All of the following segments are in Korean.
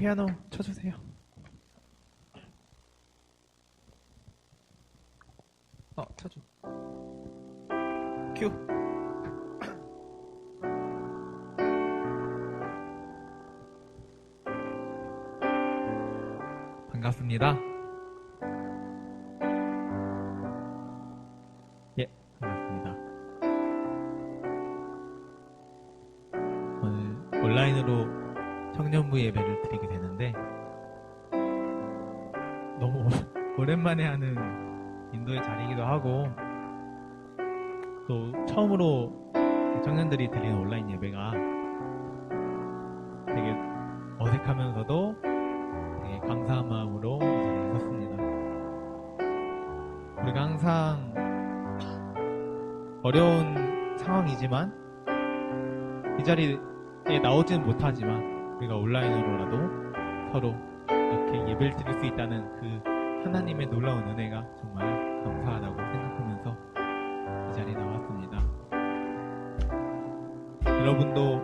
피아노 쳐주세요. 쳐줘. 큐. 반갑습니다. 예, 반갑습니다. 오늘 온라인으로 청년부 예배를 드리게 되는데 너무 오랜만에 하는 인도의 자리이기도 하고 또 처음으로 청년들이 드리는 온라인 예배가 되게 어색하면서도 되게 감사한 마음으로 이 자리에 섰습니다. 우리가 항상 어려운 상황이지만 이 자리에 나오지는 못하지만 우리가 온라인으로라도 서로 이렇게 예배를 드릴 수 있다는 그 하나님의 놀라운 은혜가 정말 감사하다고 생각하면서 이 자리에 나왔습니다. 여러분도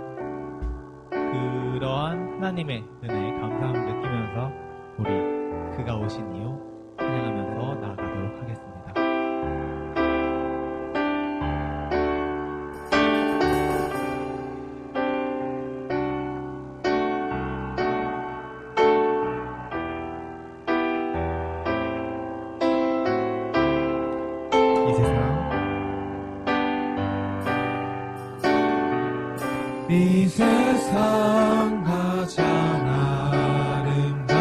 그러한 하나님의 은혜에 감사함을 느끼면서 우리 그가 오신 이유 찬양하면서 나아가도록 하겠습니다. 이 세상 가장 아름다운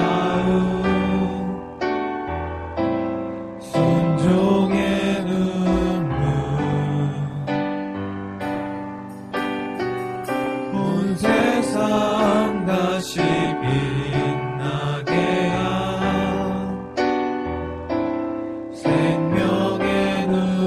순종의 눈물 온 세상 다시 빛나게 한 생명의 눈물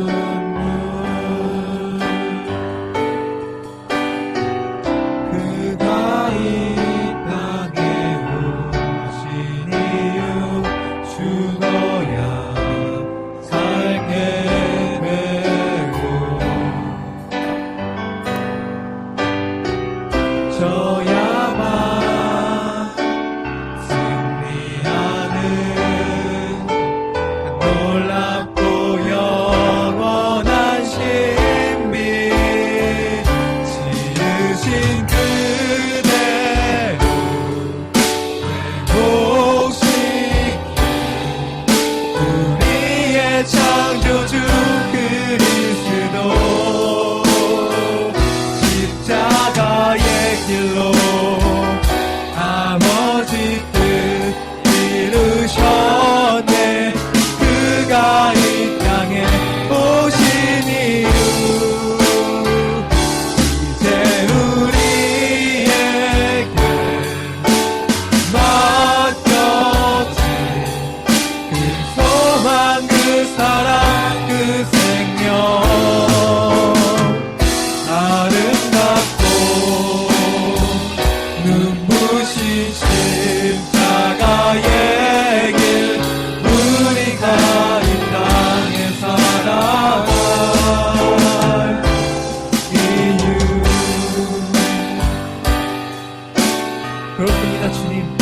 그렇습니다. 주님,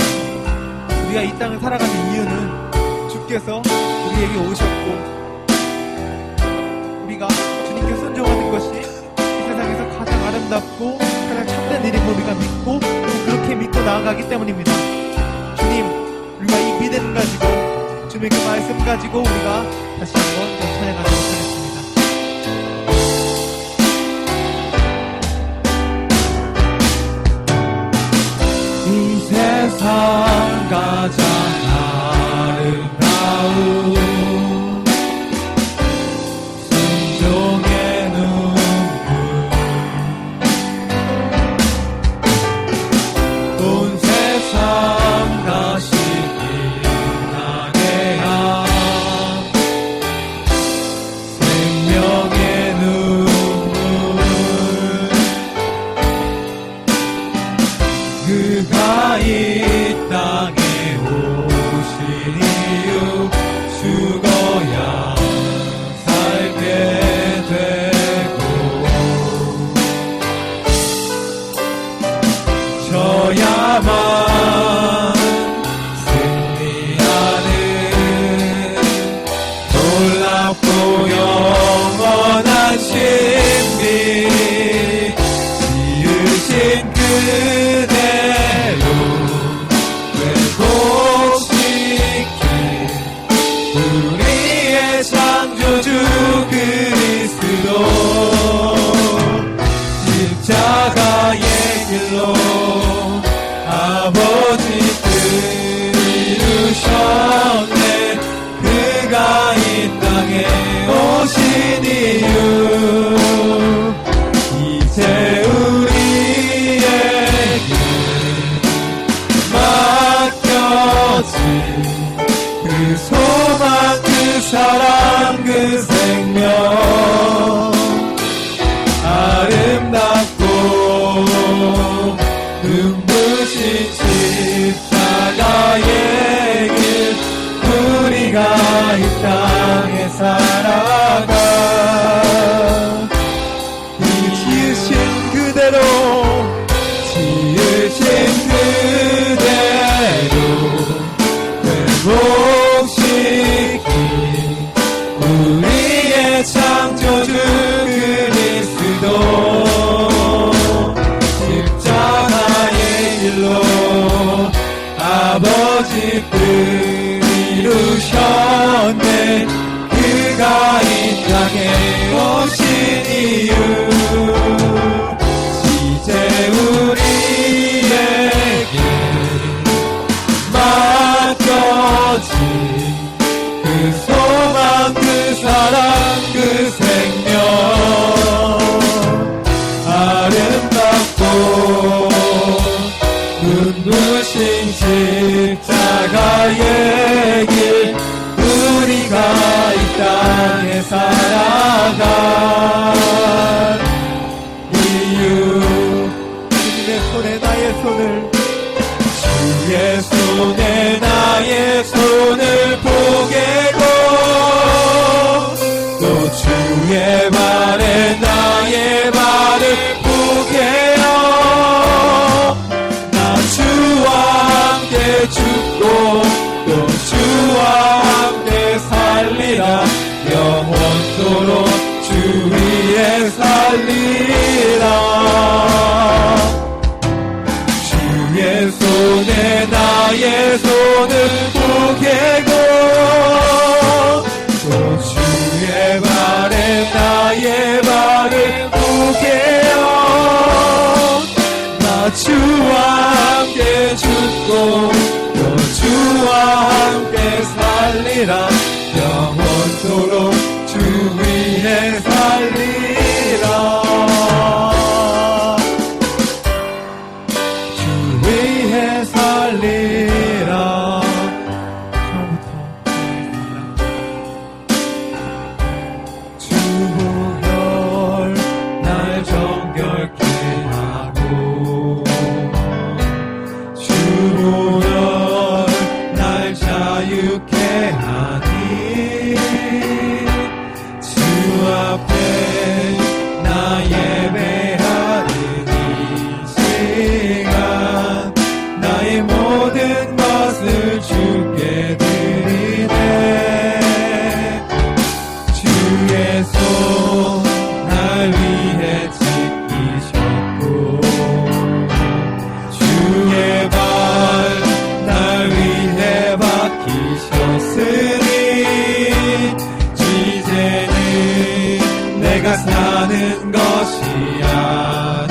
우리가 이 땅을 살아가는 이유는 주께서 우리에게 오셨고 우리가 주님께 순종하는 것이 이 세상에서 가장 아름답고 가장 참된 일인 걸 우리가 믿고 또 그렇게 믿고 나아가기 때문입니다. 주님, 우리가 이 믿음 가지고 주님의 그 말씀 가지고 우리가 다시 한번 찬양하도록 하겠습니다. 이 세상 가장 아름다운 순종의 눈물 온 세상 다시 빛나게 한 생명의 눈물 그가 이 땅에 이유 이제 우리에게 맡겨진 그 소망 그 사랑 그 생명 아름답고 눈부신 십자가의 길 우리가 이 땅에 살아가 이 지으신 그대로 회복시킨 우리의 창조주 그리스도 십자가의 길로 아버지 뜻 이루셨네 그가 이 땅에 오신 이유 이제 우리에게 맡겨진 그 소망 그 사랑 그 생명 아름답고 눈부신 십자가의 길 우리가 이 땅에 살아가 이유 주님의 손에 나의 손을 주의 손에 나의 손을 포개고 또 주의 발에 나의 발을 포개어 나 주와 함께 죽고 또 주와 함께 살리라 영원토록 주 위에 살리라 주의 손에 나의 손을 포개고 또 주의 발에 나의 발을 포개어 나 주와 함께 죽고 또 주와 함께 살리라 영원토록 주 위에 살리라 주 위에 살리라 주 보혈 날 정결케 하고 주 보혈 날 자유케 하니 주 앞에 나 예배하는 이 시간 나의 모든 것을 주께 드리네 주의 손 날 위해 지키셨고 주의 발 날 위해 박히셨으니 이제는 내가 사는 것이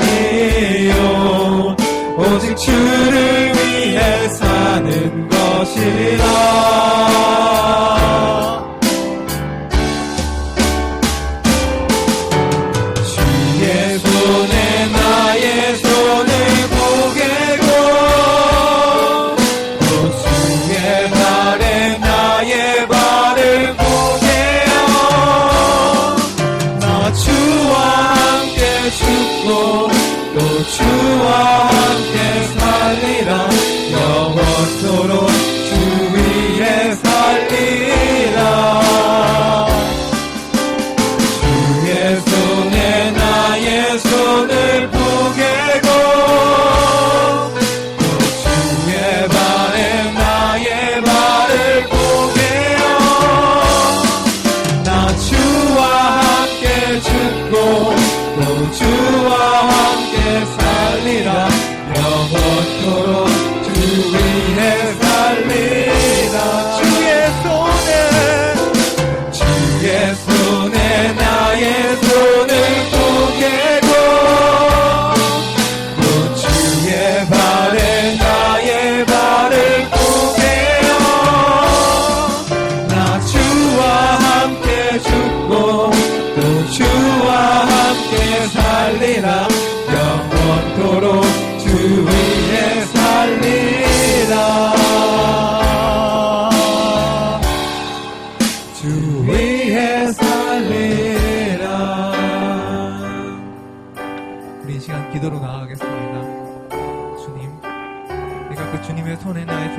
아니요 오직 주를 위해 사는 것이라 주의 손에 나의 손을 포개고 또 주의 발에 나의 발을 포개어 나 주와 함께 죽고 또 주와 함께 살리라 영원토록 주 위에 살리라 주의 손에 나의 손을 포개고 또 주의 발에 나의 발을 포개어 나 주와 함께 죽고 또 주와 함께 살리라 영원토록 주 위에 살리라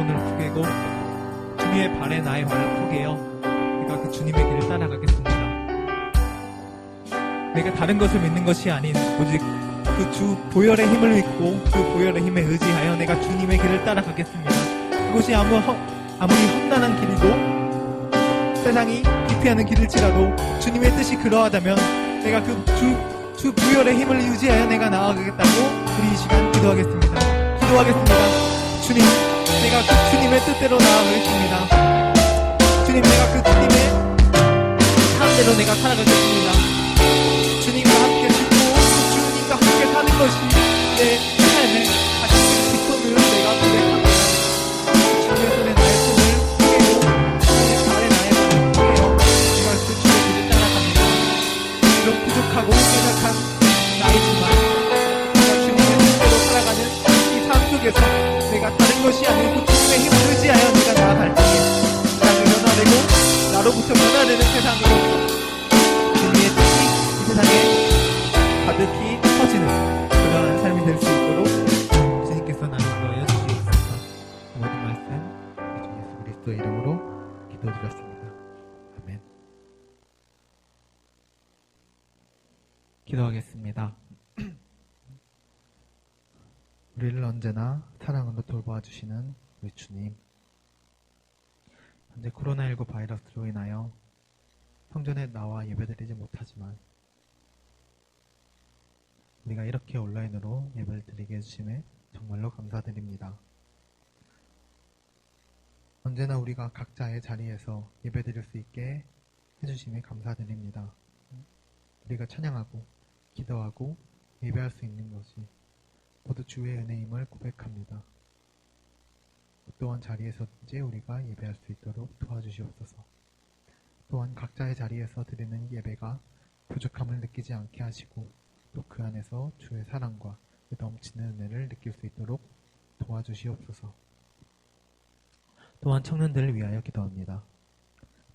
손을 숙이고 주님의 발에 나의 발을 포개어 내가 그 주님의 길을 따라가겠습니다. 내가 다른 것을 믿는 것이 아닌 오직 그 주 보혈의 힘을 믿고 그 보혈의 힘에 의지하여 내가 주님의 길을 따라가겠습니다. 그것이 아무리 험난한 길이고 세상이 기피하는 길일지라도 주님의 뜻이 그러하다면 내가 그 주 보혈의 힘을 의지하여 내가 나아가겠다고 우리 이 시간 기도하겠습니다. 주님, 내가 그 주님의 뜻대로 나아가겠습니다. 주님, 내가 그 주님의 삶대로 내가 살아가겠습니다. 주님과 함께 죽고 주님과 함께 사는 것이 내 삶의 가장 큰 기쁨을 내가 고백합니다. 주님의 손에 나의 손을 포개고 주님의 발에 나의 발을 포개어 내가 그 주의 길을 따라갑니다. 비록 부족하고 연약한 나이지만 내가 주님의 뜻대로 살아가는 이 삶 속에서 내가 다른 것이 아니고 주님의 힘을 의지하여 내가 나아갈 때에 세상이 변화되고 나로부터 변화되는 세상으로 주님의 뜻이 이 세상에 가득히 퍼지는 그러한 삶이 될 수 있도록 주님께서 나를 인도하여 주시옵소서. 모든 말씀 주 예수 그리스도의 이름으로 기도드렸습니다. 아멘. 기도하겠습니다. 우리를 언제나 사랑으로 돌보아주시는 우리 주님, 현재 코로나19 바이러스로 인하여 성전에 나와 예배드리지 못하지만 우리가 이렇게 온라인으로 예배를 드리게 해주심에 정말로 감사드립니다. 언제나 우리가 각자의 자리에서 예배드릴 수 있게 해주심에 감사드립니다. 우리가 찬양하고 기도하고 예배할 수 있는 것이 모두 주의 은혜임을 고백합니다. 어떠한 자리에서든지 우리가 예배할 수 있도록 도와주시옵소서. 또한 각자의 자리에서 드리는 예배가 부족함을 느끼지 않게 하시고 또 그 안에서 주의 사랑과 그 넘치는 은혜를 느낄 수 있도록 도와주시옵소서. 또한 청년들을 위하여 기도합니다.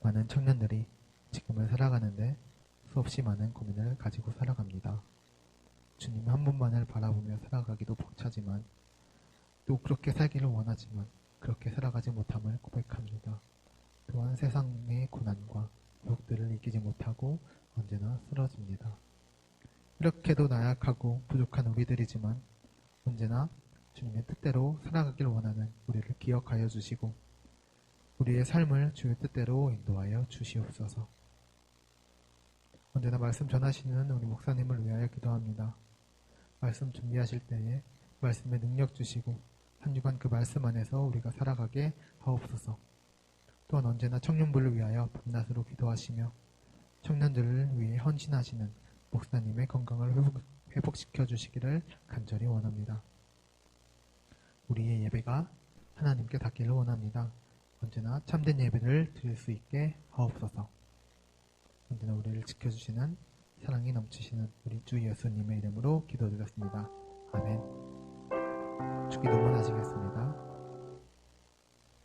많은 청년들이 지금을 살아가는데 수없이 많은 고민을 가지고 살아갑니다. 주님 한 분만을 바라보며 살아가기도 벅차지만 또 그렇게 살기를 원하지만 그렇게 살아가지 못함을 고백합니다. 또한 세상의 고난과 유혹들을 이기지 못하고 언제나 쓰러집니다. 이렇게도 나약하고 부족한 우리들이지만 언제나 주님의 뜻대로 살아가길 원하는 우리를 기억하여 주시고 우리의 삶을 주의 뜻대로 인도하여 주시옵소서. 언제나 말씀 전하시는 우리 목사님을 위하여 기도합니다. 말씀 준비하실 때에 말씀의 능력 주시고 한 주간 그 말씀 안에서 우리가 살아가게 하옵소서. 또한 언제나 청년부를 위하여 밤낮으로 기도하시며 청년들을 위해 헌신하시는 목사님의 건강을 회복시켜 주시기를 간절히 원합니다. 우리의 예배가 하나님께 닿기를 원합니다. 언제나 참된 예배를 드릴 수 있게 하옵소서. 언제나 우리를 지켜주시는 사랑이 넘치시는 우리 주 예수님의 이름으로 기도드렸습니다. 아멘. 주기도 원하시겠습니다.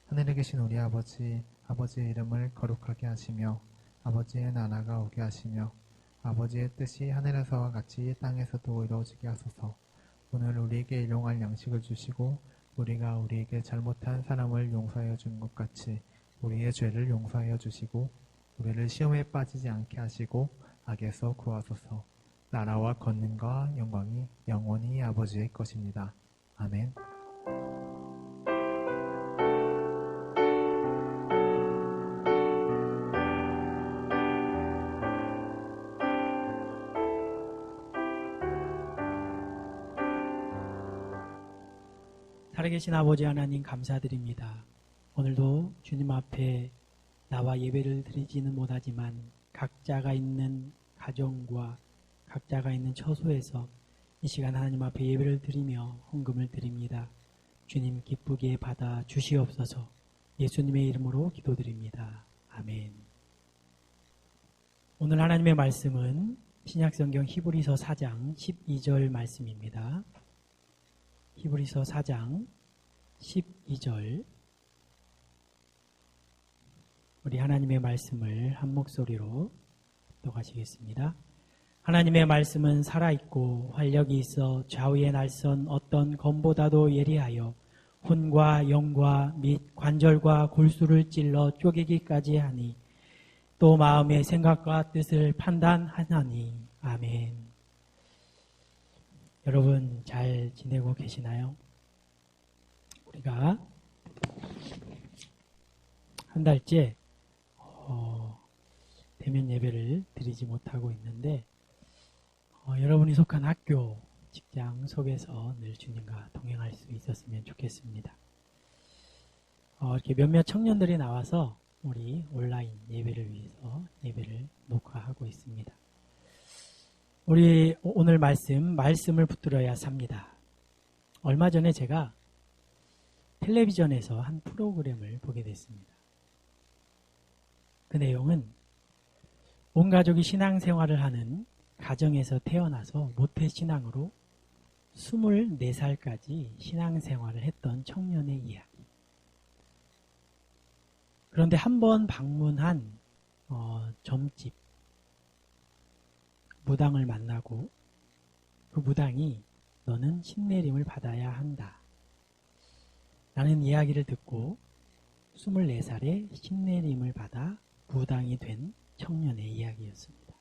하늘에 계신 우리 아버지, 아버지의 이름을 거룩하게 하시며 아버지의 나라가 오게 하시며 아버지의 뜻이 하늘에서와 같이 땅에서도 이루어지게 하소서. 오늘 우리에게 일용할 양식을 주시고 우리가 우리에게 잘못한 사람을 용서하여 준 것 같이 우리의 죄를 용서하여 주시고 우리를 시험에 빠지지 않게 하시고 악에서 구하소서. 나라와 권능과 영광이 영원히 아버지의 것입니다. 아멘. 살아계신 아버지 하나님 감사드립니다. 오늘도 주님 앞에 나와 예배를 드리지는 못하지만 각자가 있는 가정과 각자가 있는 처소에서 이 시간 하나님 앞에 예배를 드리며 헌금을 드립니다. 주님 기쁘게 받아 주시옵소서. 예수님의 이름으로 기도드립니다. 아멘. 오늘 하나님의 말씀은 신약성경 히브리서 4장 12절 말씀입니다. 히브리서 4장 12절 우리 하나님의 말씀을 한 목소리로 독하시겠습니다. 하나님의 말씀은 살아있고 활력이 있어 좌우에 날선 어떤 검보다도 예리하여 혼과 영과 및 관절과 골수를 찔러 쪼개기까지 하니 또 마음의 생각과 뜻을 판단하나니. 아멘. 여러분 잘 지내고 계시나요? 우리가 한 달째 대면 예배를 드리지 못하고 있는데 여러분이 속한 학교, 직장 속에서 늘 주님과 동행할 수 있었으면 좋겠습니다. 이렇게 몇몇 청년들이 나와서 우리 온라인 예배를 위해서 예배를 녹화하고 있습니다. 우리 오늘 말씀을 붙들어야 삽니다. 얼마 전에 제가 텔레비전에서 한 프로그램을 보게 됐습니다. 그 내용은 온 가족이 신앙생활을 하는 가정에서 태어나서 모태신앙으로 24살까지 신앙생활을 했던 청년의 이야기. 그런데 한 번 방문한 점집 무당을 만나고 그 무당이 너는 신내림을 받아야 한다 라는 이야기를 듣고 24살에 신내림을 받아 무당이 된 청년의 이야기였습니다.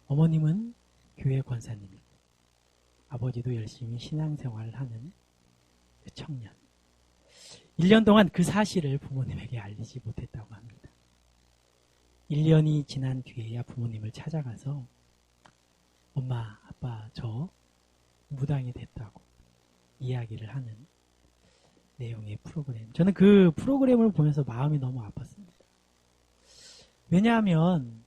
어머님은 교회 권사님이고 아버지도 열심히 신앙생활을 하는 그 청년. 1년 동안 그 사실을 부모님에게 알리지 못했다고 합니다. 1년이 지난 뒤에야 부모님을 찾아가서 엄마, 아빠, 저 무당이 됐다고 이야기를 하는 내용의 프로그램. 저는 그 프로그램을 보면서 마음이 너무 아팠습니다. 왜냐하면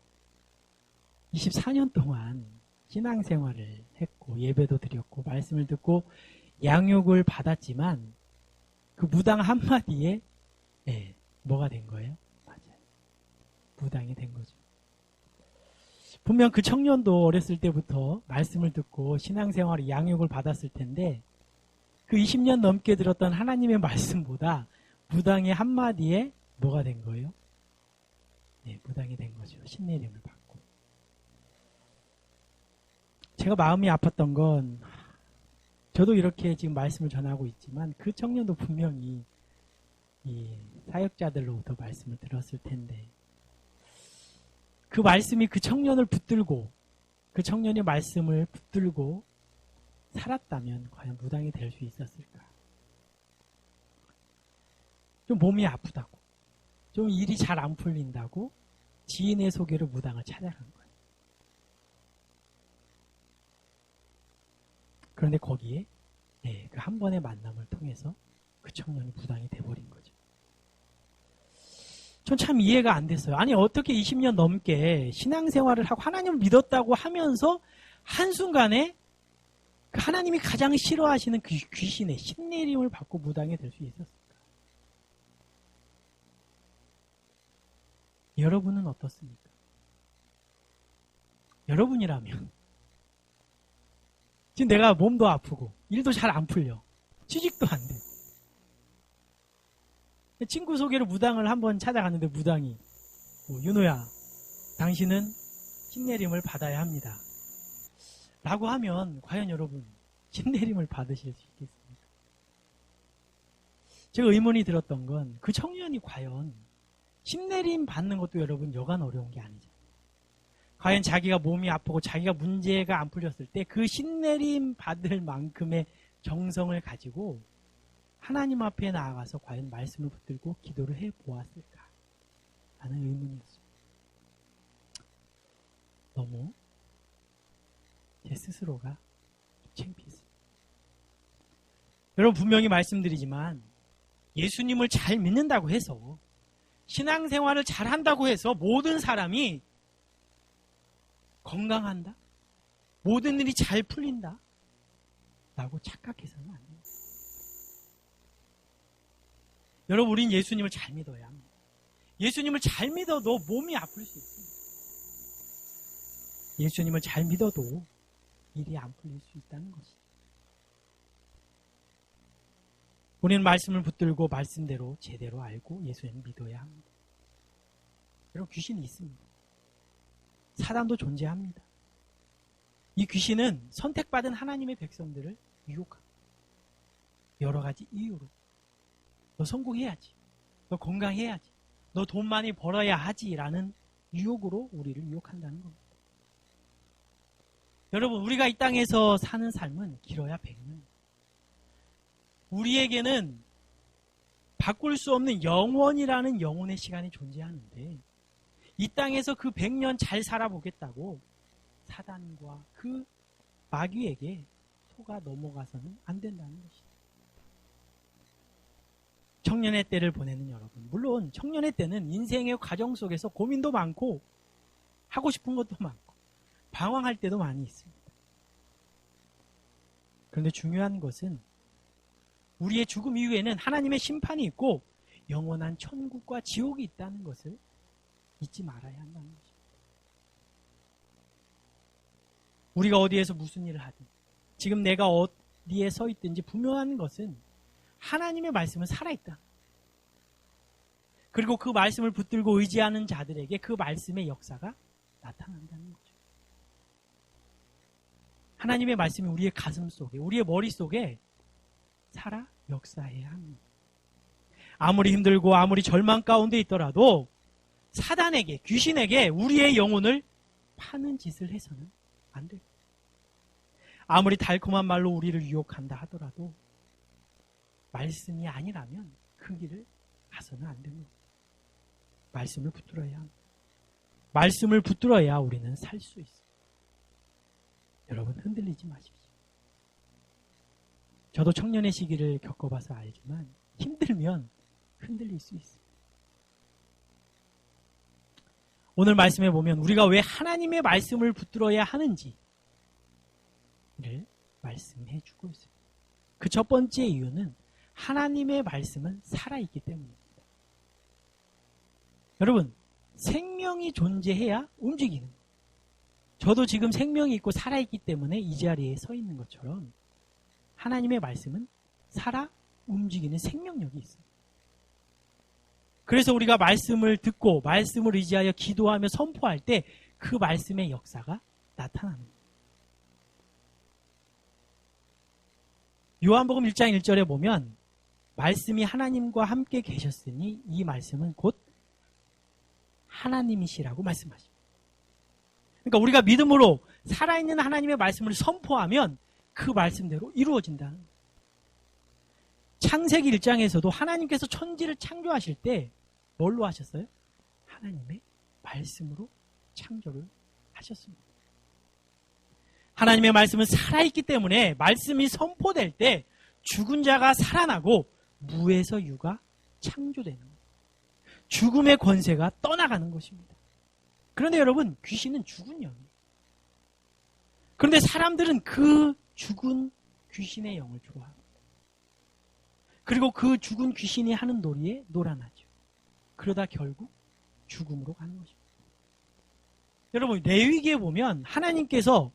24년 동안 신앙생활을 했고 예배도 드렸고 말씀을 듣고 양육을 받았지만 그 무당 한마디에 뭐가 된 거예요? 맞아요. 무당이 된 거죠. 분명 그 청년도 어렸을 때부터 말씀을 듣고 신앙생활의 양육을 받았을 텐데 그 20년 넘게 들었던 하나님의 말씀보다 무당의 한마디에 뭐가 된 거예요? 무당이 된 거죠. 신내림을 받고. 제가 마음이 아팠던 건 저도 이렇게 지금 말씀을 전하고 있지만 그 청년도 분명히 이 사역자들로부터 말씀을 들었을 텐데 그 말씀이 그 청년을 붙들고 그 청년의 말씀을 붙들고 살았다면 과연 무당이 될 수 있었을까? 좀 몸이 아프다고 좀 일이 잘 안 풀린다고 지인의 소개로 무당을 찾아간 거예요. 그런데 거기에 그 한 번의 만남을 통해서 그 청년이 무당이 돼버린 거죠. 전 참 이해가 안 됐어요. 아니 어떻게 20년 넘게 신앙생활을 하고 하나님을 믿었다고 하면서 한순간에 그 하나님이 가장 싫어하시는 그 귀신의 신내림을 받고 무당이 될 수 있었을까? 여러분은 어떻습니까? 여러분이라면 지금 내가 몸도 아프고 일도 잘 안 풀려 취직도 안 돼. 친구 소개로 무당을 한번 찾아갔는데 무당이 윤호야 당신은 신내림을 받아야 합니다 라고 하면 과연 여러분 신내림을 받으실 수 있겠습니까? 제가 의문이 들었던 건 그 청년이 과연 신내림 받는 것도 여러분 여간 어려운 게 아니죠. 과연 자기가 몸이 아프고 자기가 문제가 안 풀렸을 때 그 신내림 받을 만큼의 정성을 가지고 하나님 앞에 나아가서 과연 말씀을 붙들고 기도를 해보았을까 하는 의문이었어요. 너무 제 스스로가 창피했어요. 여러분 분명히 말씀드리지만 예수님을 잘 믿는다고 해서 신앙생활을 잘 한다고 해서 모든 사람이 건강한다? 모든 일이 잘 풀린다? 라고 착각해서는 안 돼요. 여러분 우린 예수님을 잘 믿어야 합니다. 예수님을 잘 믿어도 몸이 아플 수 있습니다. 예수님을 잘 믿어도 일이 안 풀릴 수 있다는 것이죠. 우리는 말씀을 붙들고 말씀대로 제대로 알고 예수님을 믿어야 합니다. 여러분 귀신이 있습니다. 사단도 존재합니다. 이 귀신은 선택받은 하나님의 백성들을 유혹합니다. 여러 가지 이유로 너 성공해야지, 너 건강해야지, 너 돈 많이 벌어야 하지라는 유혹으로 우리를 유혹한다는 겁니다. 여러분, 우리가 이 땅에서 사는 삶은 길어야 100년. 우리에게는 바꿀 수 없는 영원이라는 영혼의 시간이 존재하는데 이 땅에서 그 100년 잘 살아보겠다고 사단과 그 마귀에게 속아 넘어가서는 안 된다는 것이죠. 청년의 때를 보내는 여러분, 물론 청년의 때는 인생의 과정 속에서 고민도 많고 하고 싶은 것도 많고 방황할 때도 많이 있습니다. 그런데 중요한 것은 우리의 죽음 이후에는 하나님의 심판이 있고 영원한 천국과 지옥이 있다는 것을 잊지 말아야 한다는 것입니다. 우리가 어디에서 무슨 일을 하든 지금 내가 어디에 서 있든지 분명한 것은 하나님의 말씀은 살아있다. 그리고 그 말씀을 붙들고 의지하는 자들에게 그 말씀의 역사가 나타난다는 거죠. 하나님의 말씀이 우리의 가슴 속에, 우리의 머릿속에 살아 역사해야 합니다. 아무리 힘들고 아무리 절망 가운데 있더라도 사단에게, 귀신에게 우리의 영혼을 파는 짓을 해서는 안 돼요. 아무리 달콤한 말로 우리를 유혹한다 하더라도 말씀이 아니라면 그 길을 가서는 안 됩니다. 말씀을 붙들어야 합니다. 말씀을 붙들어야 우리는 살 수 있어요. 여러분, 흔들리지 마십시오. 저도 청년의 시기를 겪어봐서 알지만 힘들면 흔들릴 수 있어요. 오늘 말씀에 보면 우리가 왜 하나님의 말씀을 붙들어야 하는지를 말씀해 주고 있어요. 그 첫 번째 이유는 하나님의 말씀은 살아있기 때문입니다. 여러분, 생명이 존재해야 움직이는 거예요. 저도 지금 생명이 있고 살아있기 때문에 이 자리에 서 있는 것처럼 하나님의 말씀은 살아 움직이는 생명력이 있어요. 그래서 우리가 말씀을 듣고 말씀을 의지하여 기도하며 선포할 때 그 말씀의 역사가 나타나는 거예요. 요한복음 1장 1절에 보면 말씀이 하나님과 함께 계셨으니 이 말씀은 곧 하나님이시라고 말씀하십니다. 그러니까 우리가 믿음으로 살아있는 하나님의 말씀을 선포하면 그 말씀대로 이루어진다는 거예요. 창세기 1장에서도 하나님께서 천지를 창조하실 때 뭘로 하셨어요? 하나님의 말씀으로 창조를 하셨습니다. 하나님의 말씀은 살아있기 때문에 말씀이 선포될 때 죽은 자가 살아나고 무에서 유가 창조되는 거예요. 죽음의 권세가 떠나가는 것입니다. 그런데 여러분, 귀신은 죽은 영이에요. 그런데 사람들은 그 죽은 귀신의 영을 좋아합니다. 그리고 그 죽은 귀신이 하는 놀이에 놀아나죠. 그러다 결국 죽음으로 가는 것입니다. 여러분, 레위기에 보면 하나님께서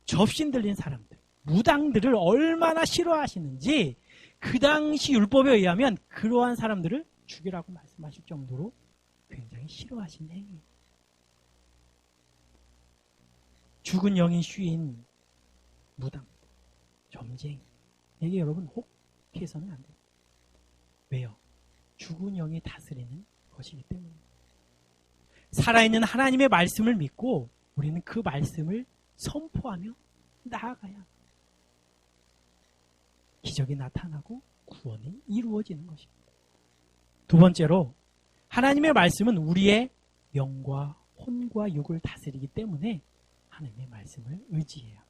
접신 들린 사람들, 무당들을 얼마나 싫어하시는지 그 당시 율법에 의하면 그러한 사람들을 죽이라고 말씀하실 정도로 굉장히 싫어하신 행위예요. 죽은 영이 쉬인 무당, 점쟁이, 이게 여러분 혹해서는 안 돼요. 왜요? 죽은 영이 다스리는 것이기 때문입니다. 살아있는 하나님의 말씀을 믿고 우리는 그 말씀을 선포하며 나아가야 기적이 나타나고 구원이 이루어지는 것입니다. 두 번째로, 하나님의 말씀은 우리의 영과 혼과 육을 다스리기 때문에 하나님의 말씀을 의지해야 합니다.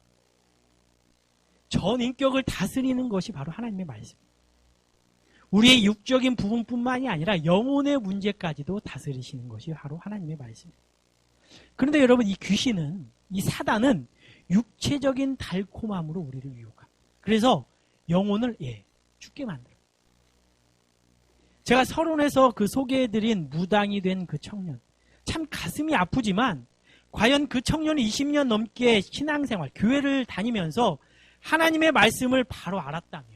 전 인격을 다스리는 것이 바로 하나님의 말씀입니다. 우리의 육적인 부분뿐만이 아니라 영혼의 문제까지도 다스리시는 것이 바로 하나님의 말씀입니다. 그런데 여러분, 이 귀신은, 이 사단은 육체적인 달콤함으로 우리를 유혹합니다. 그래서 영혼을 죽게 만들어요. 제가 서론에서 그 소개해드린 무당이 된 그 청년, 참 가슴이 아프지만 과연 그 청년이 20년 넘게 신앙생활, 교회를 다니면서 하나님의 말씀을 바로 알았다면,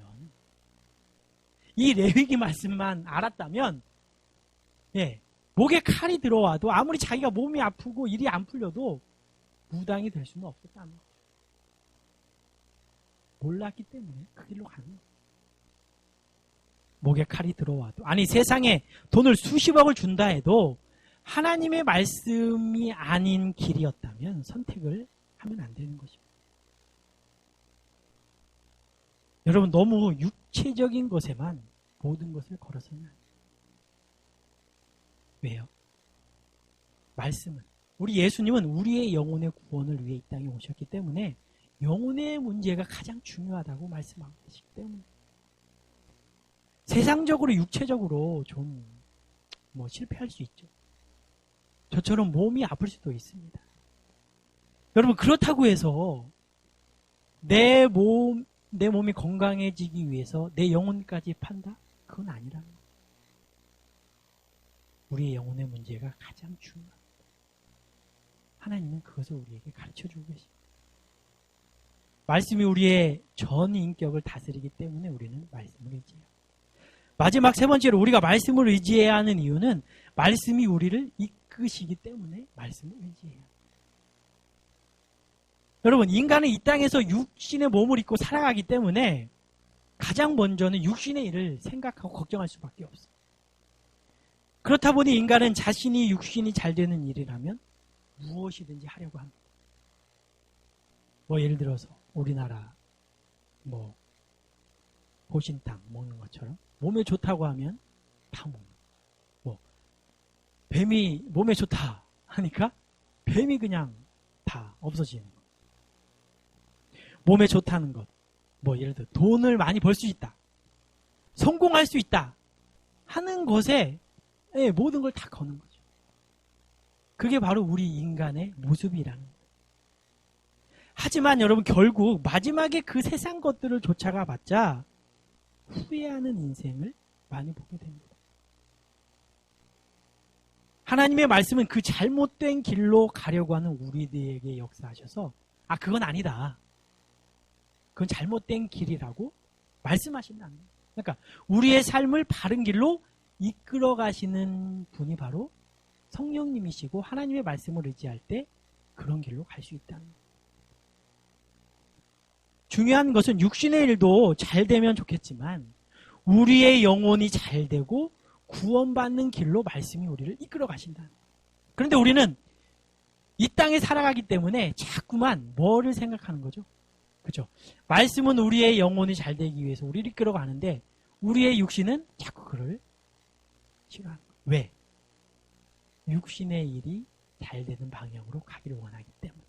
이 레위기 말씀만 알았다면, 목에 칼이 들어와도 아무리 자기가 몸이 아프고 일이 안 풀려도 무당이 될 수는 없었다는 거죠. 몰랐기 때문에 그 길로 가는 거예요. 목에 칼이 들어와도, 아니 세상에 돈을 수십억을 준다 해도 하나님의 말씀이 아닌 길이었다면 선택을 하면 안 되는 것입니다. 여러분, 너무 육체적인 것에만 모든 것을 걸어서는 안 돼요. 왜요? 말씀은, 우리 예수님은 우리의 영혼의 구원을 위해 이 땅에 오셨기 때문에 영혼의 문제가 가장 중요하다고 말씀하고 계시기 때문에, 세상적으로 육체적으로 좀 실패할 수 있죠. 저처럼 몸이 아플 수도 있습니다. 여러분, 그렇다고 해서 내 몸이 건강해지기 위해서 내 영혼까지 판다? 그건 아니라는 거예요. 우리의 영혼의 문제가 가장 중요합니다. 하나님은 그것을 우리에게 가르쳐주고 계십니다. 말씀이 우리의 전 인격을 다스리기 때문에 우리는 말씀을 의지해요. 마지막 세 번째로 우리가 말씀을 의지해야 하는 이유는 말씀이 우리를 이끄시기 때문에 말씀을 의지해요. 여러분, 인간은 이 땅에서 육신의 몸을 입고 살아가기 때문에 가장 먼저는 육신의 일을 생각하고 걱정할 수밖에 없어요. 그렇다 보니 인간은 자신이 육신이 잘 되는 일이라면 무엇이든지 하려고 합니다. 예를 들어서 우리나라 보신탕 먹는 것처럼 몸에 좋다고 하면 다 먹는. 뱀이 몸에 좋다 하니까 뱀이 그냥 다 없어지는 거. 몸에 좋다는 것. 예를 들어 돈을 많이 벌 수 있다. 성공할 수 있다. 하는 것에 모든 걸 다 거는 거죠. 그게 바로 우리 인간의 모습이라는 거예요. 하지만 여러분, 결국 마지막에 그 세상 것들을 쫓아가 봤자 후회하는 인생을 많이 보게 됩니다. 하나님의 말씀은 그 잘못된 길로 가려고 하는 우리들에게 역사하셔서 그건 아니다. 그건 잘못된 길이라고 말씀하신다는 거예요. 그러니까 우리의 삶을 바른 길로 이끌어 가시는 분이 바로 성령님이시고, 하나님의 말씀을 의지할 때 그런 길로 갈 수 있다는 거예요. 중요한 것은 육신의 일도 잘 되면 좋겠지만 우리의 영혼이 잘 되고 구원받는 길로 말씀이 우리를 이끌어 가신다. 그런데 우리는 이 땅에 살아가기 때문에 자꾸만 뭐를 생각하는 거죠? 그죠? 말씀은 우리의 영혼이 잘 되기 위해서 우리를 이끌어 가는데 우리의 육신은 자꾸 그를 싫어하는 거예요. 왜? 육신의 일이 잘 되는 방향으로 가기를 원하기 때문에.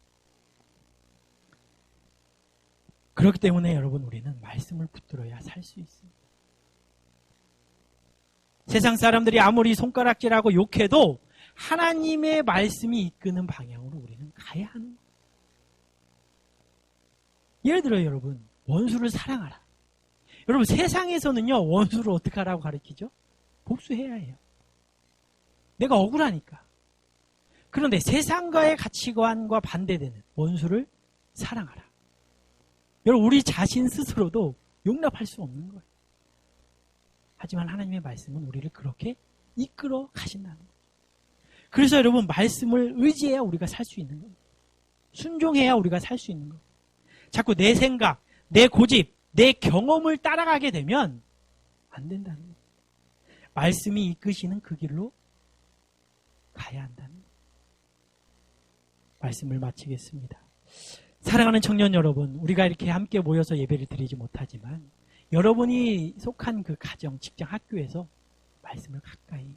그렇기 때문에 여러분, 우리는 말씀을 붙들어야 살 수 있습니다. 세상 사람들이 아무리 손가락질하고 욕해도 하나님의 말씀이 이끄는 방향으로 우리는 가야 하는 거예요. 예를 들어 여러분, 원수를 사랑하라. 여러분, 세상에서는요, 원수를 어떻게 하라고 가르치죠? 복수해야 해요. 내가 억울하니까. 그런데 세상과의 가치관과 반대되는 원수를 사랑하라. 여러분, 우리 자신 스스로도 용납할 수 없는 거예요. 하지만 하나님의 말씀은 우리를 그렇게 이끌어 가신다는 거예요. 그래서 여러분, 말씀을 의지해야 우리가 살 수 있는 거예요. 순종해야 우리가 살 수 있는 거예요. 자꾸 내 생각, 내 고집, 내 경험을 따라가게 되면 안 된다는 거예요. 말씀이 이끄시는 그 길로 가야 한다는 거예요. 말씀을 마치겠습니다. 사랑하는 청년 여러분, 우리가 이렇게 함께 모여서 예배를 드리지 못하지만 여러분이 속한 그 가정, 직장, 학교에서 말씀을 가까이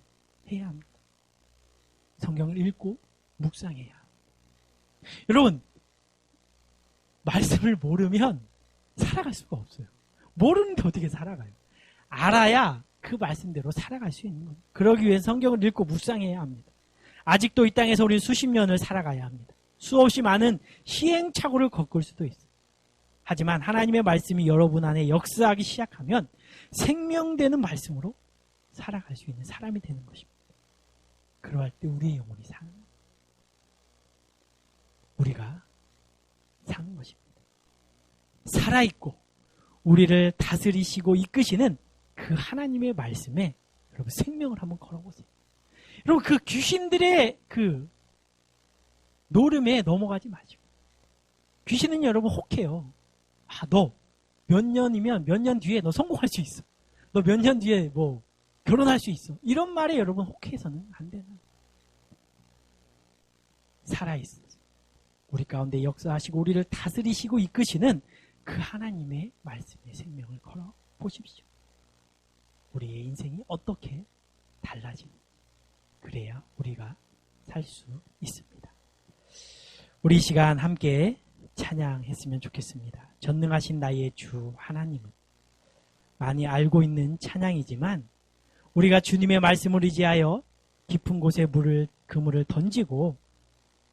해야 합니다. 성경을 읽고 묵상해야 합니다. 여러분, 말씀을 모르면 살아갈 수가 없어요. 모르는데 어떻게 살아가요? 알아야 그 말씀대로 살아갈 수 있는 겁니다. 그러기 위해 성경을 읽고 묵상해야 합니다. 아직도 이 땅에서 우리는 수십 년을 살아가야 합니다. 수없이 많은 시행착오를 겪을 수도 있어요. 하지만 하나님의 말씀이 여러분 안에 역사하기 시작하면 생명되는 말씀으로 살아갈 수 있는 사람이 되는 것입니다. 그러할 때 우리의 영혼이 사는 거예요. 우리가 사는 것입니다. 살아있고 우리를 다스리시고 이끄시는 그 하나님의 말씀에 여러분 생명을 한번 걸어보세요. 여러분, 그 귀신들의 그 노름에 넘어가지 마시고. 귀신은 여러분 혹해요. 너 몇 년이면 몇 년 뒤에 너 성공할 수 있어. 너 몇 년 뒤에 뭐 결혼할 수 있어. 이런 말에 여러분 혹해서는 안 되는. 살아있어. 우리 가운데 역사하시고 우리를 다스리시고 이끄시는 그 하나님의 말씀에 생명을 걸어 보십시오. 우리의 인생이 어떻게 달라지는, 그래야 우리가 살 수 있습니다. 우리 이 시간 함께 찬양했으면 좋겠습니다. 전능하신 나의 주 하나님은 많이 알고 있는 찬양이지만 우리가 주님의 말씀을 의지하여 깊은 곳에 그물을 던지고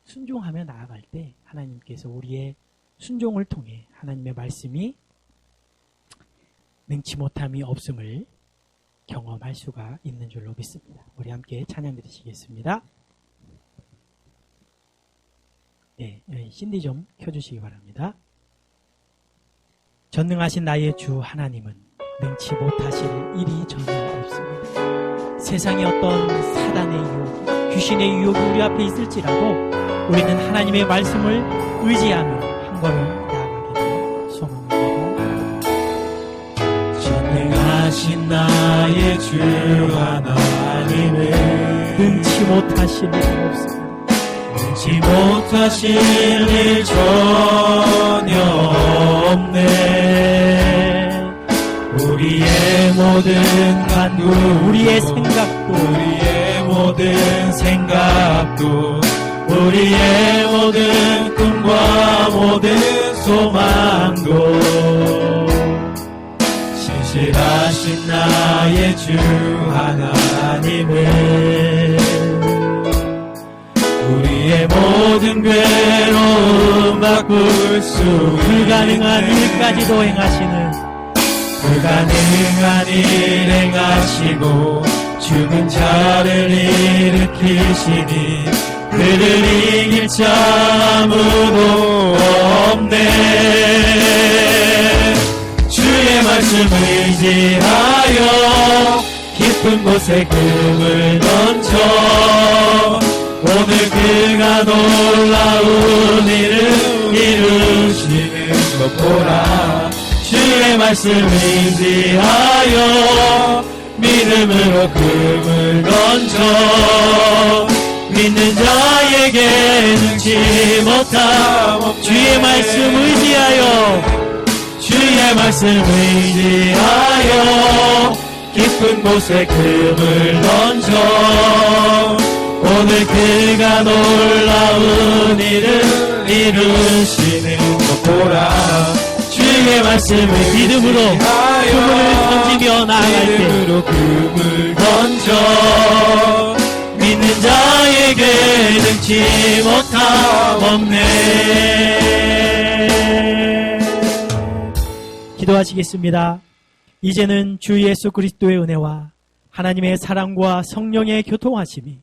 순종하며 나아갈 때 하나님께서 우리의 순종을 통해 하나님의 말씀이 능치 못함이 없음을 경험할 수가 있는 줄로 믿습니다. 우리 함께 찬양 드리시겠습니다. 네, 신디 좀 켜주시기 바랍니다. 전능하신 나의 주 하나님은 능치 못하실 일이 전혀 없습니다. 세상의 어떤 사단의 유혹, 귀신의 유혹이 우리 앞에 있을지라도 우리는 하나님의 말씀을 의지하며 한 걸음 나아가게 되어 소망합니다. 전능하신 나의 주 하나님은 능치 못하실 일이 없습니다. 능치 못하실 일 전혀 없네. 우리의 모든 간구, 우리의 생각도, 우리의 모든 생각도, 우리의 모든 꿈과 모든 소망도 신실하신 나의 주 하나님은 우리의 모든 괴로움 바꿀 수 불가능한 일까지도 행하시는, 불가능한 일 행하시고 죽은 자를 일으키시니 그를 이길 자 아무도 없네. 주의 말씀을 의지하여 깊은 곳에 금을 던져 오늘 그가 놀라운 일을 이루시는 것 보라. 주의 말씀을 의지하여 믿음으로 금을 던져 믿는 자에게 능치 못함. 주의 말씀 의지하여, 주의 말씀 의지하여 깊은 곳에 금을 던져 오늘 그가 놀라운 일을 이루시는 것 보라. 주의 말씀을 믿음으로 금을 던지며 나아갈 때 믿음으로 금을 던져 믿는 자에게 능치 못함 없네. 기도하시겠습니다. 이제는 주 예수 그리스도의 은혜와 하나님의 사랑과 성령의 교통하심이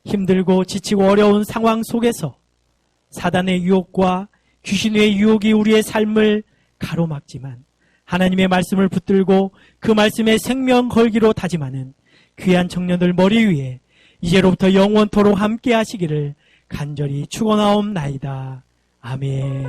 힘들고 지치고 어려운 상황 속에서 사단의 유혹과 귀신의 유혹이 우리의 삶을 가로막지만 하나님의 말씀을 붙들고 그 말씀에 생명 걸기로 다짐하는 귀한 청년들 머리 위에 이제로부터 영원토록 함께 하시기를 간절히 축원하옵나이다. 아멘.